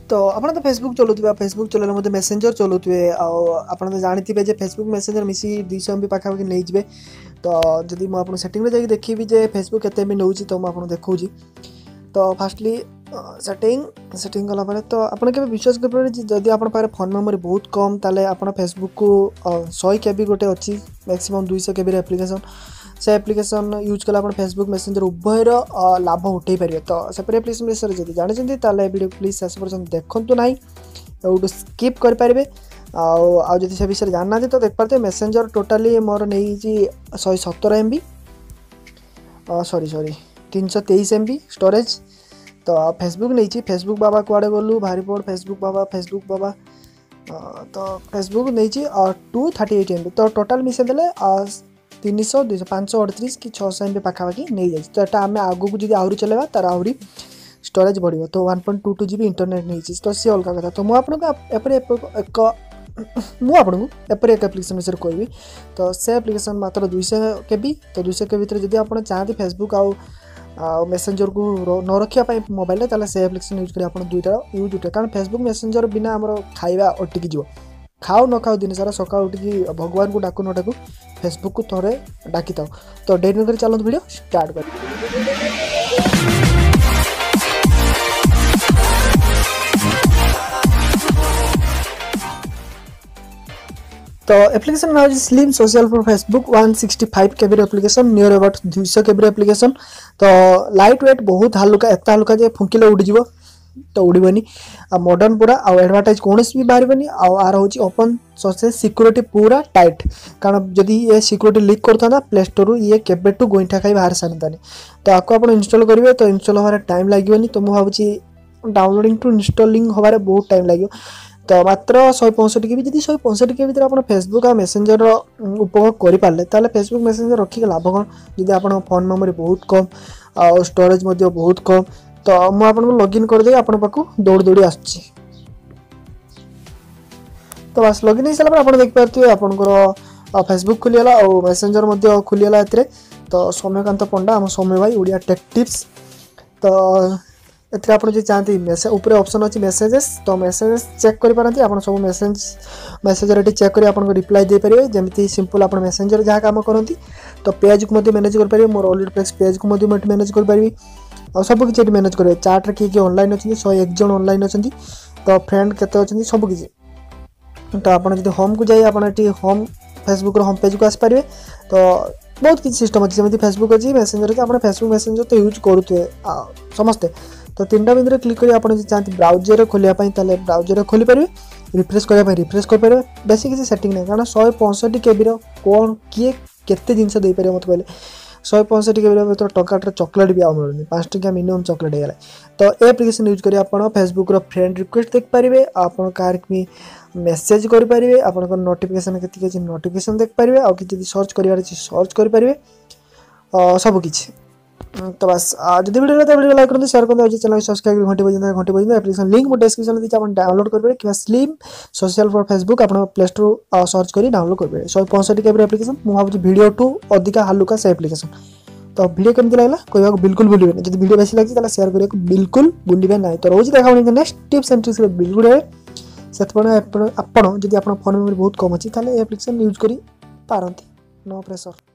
तो आपन तो फेसबुक चलुवे फेसबुक चलैले मते मेसेंजर चलुवे आपन तो जानथिबे जे फेसबुक मेसेंजर मिसी 200 MB पाखापाखि नहीं जिवे तो जदि मु आपन सेटिंग रे जाई देखिबी जे फेसबुक केते MB नउची तो मु आपन देखौजी तो फास्टली सेटिंग गला परे तो आपन के विश्वास कर परे जदि आपन पारे फोन मेमोरी बहुत कम ताले आपन फेसबुक को 100 KB गोटे अछि मैक्सिमम 200 KB रे एप्लीकेशन से एप्लीकेशन यूज कला अपन फेसबुक मेसेंजर उभयर लाभ उठे पारे तो सेपर एप्लीकेशन विषय जब जानते ताले वीडियो प्लीज शेष पर्यंत देखु ना यूट्यूब स्किप करेंगे आदि से विषय जानना तो देख पाते मेसेंजर टोटाली मोर नहीं 117 MB सॉरी 323 MB स्टोरेज तो फेसबुक नहीं फेसबुक बाबा कुआड़े गलु भारी पड़ फेसबुक बाबा तो फेसबुक नहीं 238 MB तो टोटाल मिसेदेले 300 200 538 कि 600 MB पाखापाखि नहीं जाए तो यहाँ आम आगू को आहरी चलेगा तार आहरी स्टोरेज बढ़ तो 1.22 GB इंटरनेट नहीं तो सी अलग कथा तो मुझे एक एप्लिकेशन विषय कहबी तो से एप्लिकेशन मात्र 200 KB तो 200 KB भितर जब आप चाहते फेसबुक आउ मेसेंजर को न रखापी मोबाइल ताले से एप्लिकेशन यूज कर दुईटा यूज उठे कारण फेसबुक मेसेंजर बिना आम खाଇବା अटकी जीव खाओ न खाओ दिन सारा सका उठिकी भगवान को डाकू न डाकू फेसबुक को थोड़े डाकी था तो डेरी नकर चलते वीडियो स्टार्ट कर तो application now slim social for Facebook 165 KB application near about 200 KB application तो लाइट वेट बहुत हल्का एत हल्का जे फुंकिले उड़ीज तो उड़बनी मॉडर्न पूरा आउ एडवर्टाइज कौन भी बाहरबनी आर हूँ ओपन सोर्स सिक्योरिटी पूरा टाइट कारण जदि ये सिक्योरिटी लीक करता प्ले स्टोर ये केबेठू गोईठा खाई बाहर सारतानी तो आपको आप इंस्टॉल करेंगे तो इंस्टॉल होबार टाइम लगे तो मुझे डाउनलोडिंग टू इंस्टॉलिंग होबार बहुत टाइम लगे तो मात्र 165 KB जब 165 KB भितर आप फेसबुक आ मेसेंजर उपभोग करें फेसबुक मेसेंजर रखिक लाभ कौन जब आप फोन मेमोरी बहुत कम आ स्टोरेज बहुत कम तो मुझे लॉगिन करदे आपण पाक दौड़ दौड़ी आसुची तो बस लॉगिन हो सारा आप देख पारे आपंकर फेसबुक खुलीगला और मेसेंजर खुलीगला तो सौम्यकांत पंडा आम सौम्य भाई ओडिया टेक टिप्स तो एथरे आप चाहते मेसेज ऊपर ऑप्शन अच्छी मेसेजेस तो मेसेजेस चेक कर पारती आप सब मेसेजर ये चेक कर रिप्लाई दे पारे जमी सिंपल आप मेसेंजर जहाँ काम करती तो पेज को मैनेज कर पारे मोर ऑलरेडी फ्लेक्स पेज को मैनेज कर पारि और सब किसी मैनेज करेंगे चार्ट किए ऑनलाइन अच्छे 101 जन ऑनलाइन अच्छा तो फ्रेंड केते अच्छे सब किसी तो आप होम को जाए आप होम फेसबुक होम पेज को आसपारे तो बहुत किसी सिस्टम अच्छी जमी फेसबुक अच्छी मेसेंजर अच्छी आप फेसबुक मेसेंजर तो यूज करुए समस्ते तो तीनटा बिंदु क्लिक कर आप चाहते ब्राउजर खोलियापाई ब्राउजर खोली पारे रिफ्रेश करने रिफ्रेश करेंगे बेसी किसी सेटिंग नहीं कारण 165 KB कौन किए केते जिनस दे पारे मत कहले 165 KB तो टंकाटे चॉकलेट भी मिलूनी 5 टंका मिनिमम चॉकलेट होगा तो एप्लिकेशन यूज करें आप फेसबुक फ्रेंड रिक्वेस्ट देख पारे आप मेसेज करेंगे आप नोटिफिकेशन के नोटिफिकेशन देख पारे आउ कि सर्च कर सर्च करेंगे सब किसी तो बस जब वीडियो लाइक करते शेयर करते चैनल सब्सक्राइब घंटी बजे एप्लिकेशन लिंक मुझे डिस्क्रिप्शन दी आप डाउनलोड करेंगे कि स्लिम सोशल फॉर फेसबुक आप प्ले स्टोर सर्च कर डाउनलोड करेंगे 165 KB एप्लिकेशन मुझे भावी वीडियो टू अधिका हल्का से एप्लिकेशन तो वीडियो केमती लगा कहवा बिल्कुल भूलें जब वीडियो बेसी लगे शेयर करने बिल्कुल भूलें ना तो रोज देखा नेक्स्ट टिप्स एंड ट्रिक्स बिल्कुल से आप फोन मेमोरी बहुत कम अच्छी एप्लिकेशन यूज कर पारती नो प्रेसर।